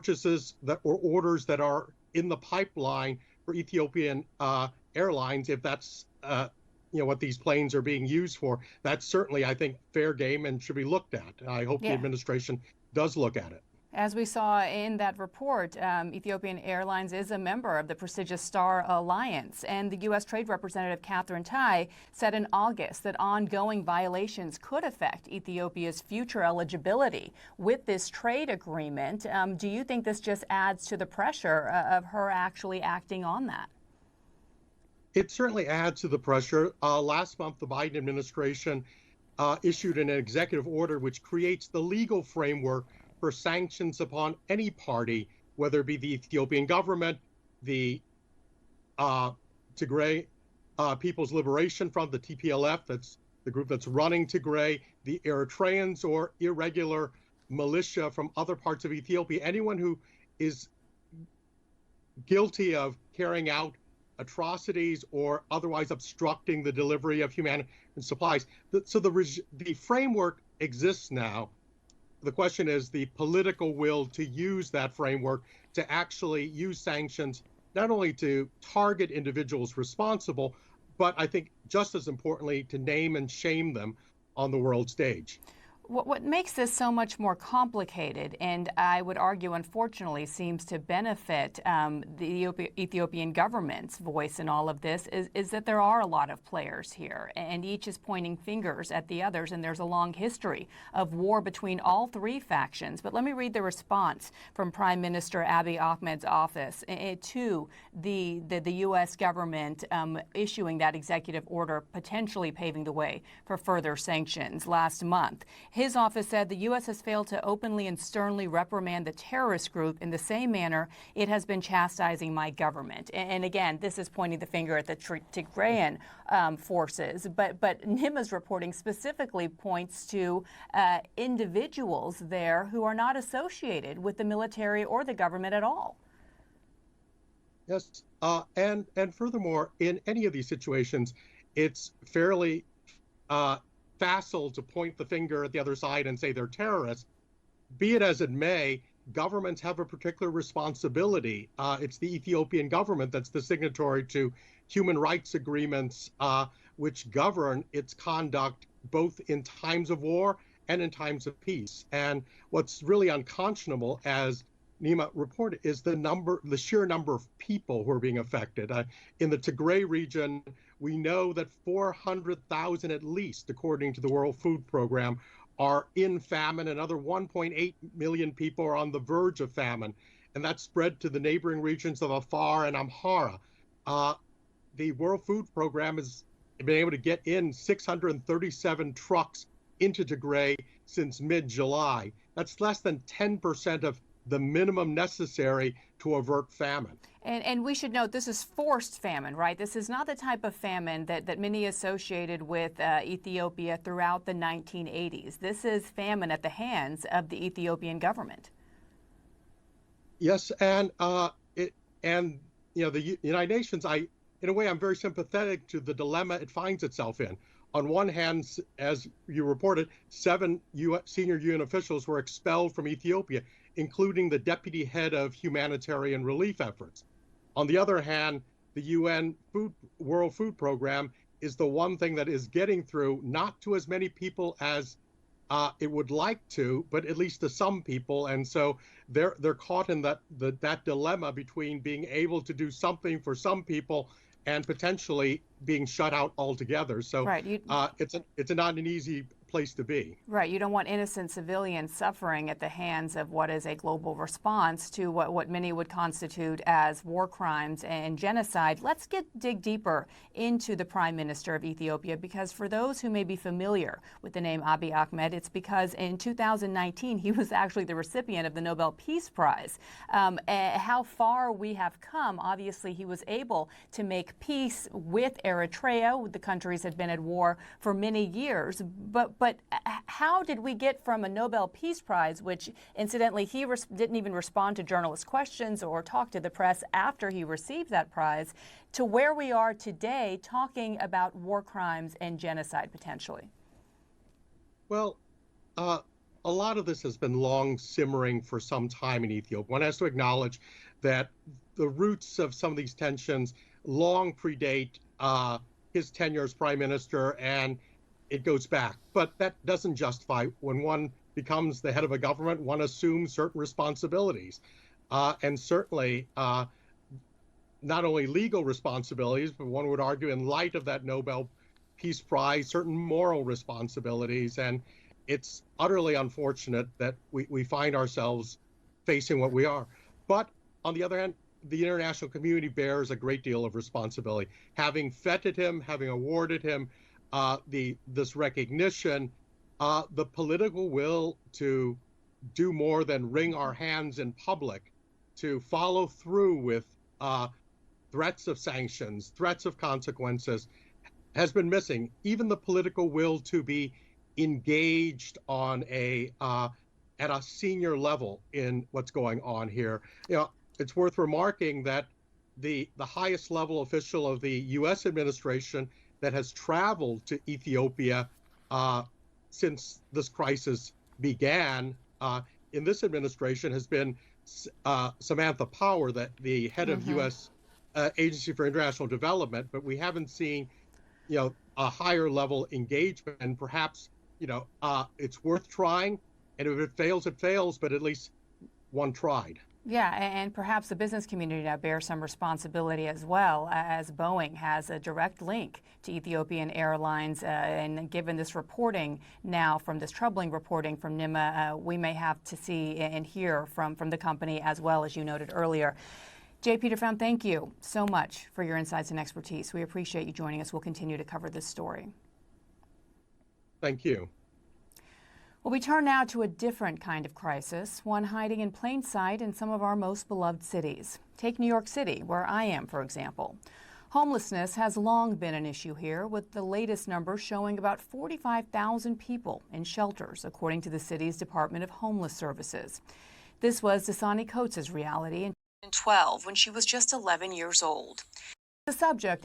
purchases that or orders that are in the pipeline for Ethiopian Airlines, if that's what these planes are being used for. That's certainly, I think, fair game and should be looked at. I hope the administration does look at it. As we saw in that report, Ethiopian Airlines is a member of the prestigious Star Alliance, and the U.S. Trade Representative Catherine Tai said in August that ongoing violations could affect Ethiopia's future eligibility with this trade agreement. Do you think this just adds to the pressure of her actually acting on that? It certainly adds to the pressure. Last month, the Biden administration issued an executive order which creates the legal framework for sanctions upon any party, whether it be the Ethiopian government, the Tigray People's Liberation Front, the TPLF, that's the group that's running Tigray, the Eritreans, or irregular militia from other parts of Ethiopia. Anyone who is guilty of carrying out atrocities or otherwise obstructing the delivery of humanitarian supplies. So the framework exists now. The question is the political will to use that framework to actually use sanctions, not only to target individuals responsible, but I think just as importantly, to name and shame them on the world stage. What makes this so much more complicated, and I would argue, unfortunately, seems to benefit the Ethiopian government's voice in all of this, is that there are a lot of players here, and each is pointing fingers at the others, and there's a long history of war between all three factions. But let me read the response from Prime Minister Abiy Ahmed's office to the U.S. government issuing that executive order, potentially paving the way for further sanctions last month. His office said the U.S. has failed to openly and sternly reprimand the terrorist group in the same manner it has been chastising my government. And again, this is pointing the finger at the Tigrayan forces. But NIMA's reporting specifically points to individuals there who are not associated with the military or the government at all. Yes, and furthermore, in any of these situations, it's fairly facile to point the finger at the other side and say they're terrorists. Be it as it may, governments have a particular responsibility. It's the Ethiopian government that's the signatory to human rights agreements which govern its conduct both in times of war and in times of peace. And what's really unconscionable, as Nima reported, is the sheer number of people who are being affected. In the Tigray region, we know that 400,000 at least, according to the World Food Program, are in famine. Another 1.8 million people are on the verge of famine. And that's spread to the neighboring regions of Afar and Amhara. The World Food Program has been able to get in 637 trucks into Tigray since mid-July. That's less than 10% of the minimum necessary to avert famine. And we should note this is forced famine, right? This is not the type of famine that many associated with Ethiopia throughout the 1980s. This is famine at the hands of the Ethiopian government. Yes, and the United Nations, in a way, I'm very sympathetic to the dilemma it finds itself in. On one hand, as you reported, 7 senior UN officials were expelled from Ethiopia, including the deputy head of humanitarian relief efforts. On the other hand, the World Food Program is the one thing that is getting through, not to as many people as it would like to, but at least to some people. And so they're caught in that dilemma between being able to do something for some people and potentially being shut out altogether. So right. It's not an easy place to be. Right. You don't want innocent civilians suffering at the hands of what is a global response to what many would constitute as war crimes and genocide. Let's dig deeper into the Prime Minister of Ethiopia, because for those who may be familiar with the name Abiy Ahmed, it's because in 2019 he was actually the recipient of the Nobel Peace Prize. How far we have come, obviously he was able to make peace with Eritrea. The countries had been at war for many years, but how did we get from a Nobel Peace Prize, which incidentally he didn't even respond to journalist questions or talk to the press after he received that prize, to where we are today talking about war crimes and genocide potentially? Well, a lot of this has been long simmering for some time in Ethiopia. One has to acknowledge that the roots of some of these tensions long predate his tenure as prime minister, and it goes back. But that doesn't justify when one becomes the head of a government, one assumes certain responsibilities. And certainly not only legal responsibilities, but one would argue in light of that Nobel Peace Prize, certain moral responsibilities. And it's utterly unfortunate that we find ourselves facing what we are. But on the other hand, the international community bears a great deal of responsibility. Having feted him, having awarded him this recognition, the political will to do more than wring our hands in public, to follow through with threats of sanctions, threats of consequences, has been missing. Even the political will to be engaged on at a senior level in what's going on here. You know, it's worth remarking that the highest level official of the U.S. administration that has traveled to Ethiopia since this crisis began in this administration has been Samantha Power, the head of U.S. Agency for International Development, but we haven't seen, you know, a higher level engagement. And perhaps, you know, it's worth trying, and if it fails, but at least one tried. Yeah, and perhaps the business community now bears some responsibility as well, as Boeing has a direct link to Ethiopian Airlines. And given this reporting now, from this troubling reporting from NIMA, we may have to see and hear from the company as well, as you noted earlier. J. Peter Pham, thank you so much for your insights and expertise. We appreciate you joining us. We'll continue to cover this story. Thank you. Well, we turn now to a different kind of crisis, one hiding in plain sight in some of our most beloved cities. Take New York City, where I am, for example. Homelessness has long been an issue here, with the latest numbers showing about 45,000 people in shelters, according to the city's Department of Homeless Services. This was Dasani Coates' reality in 2012, when she was just 11 years old. The subject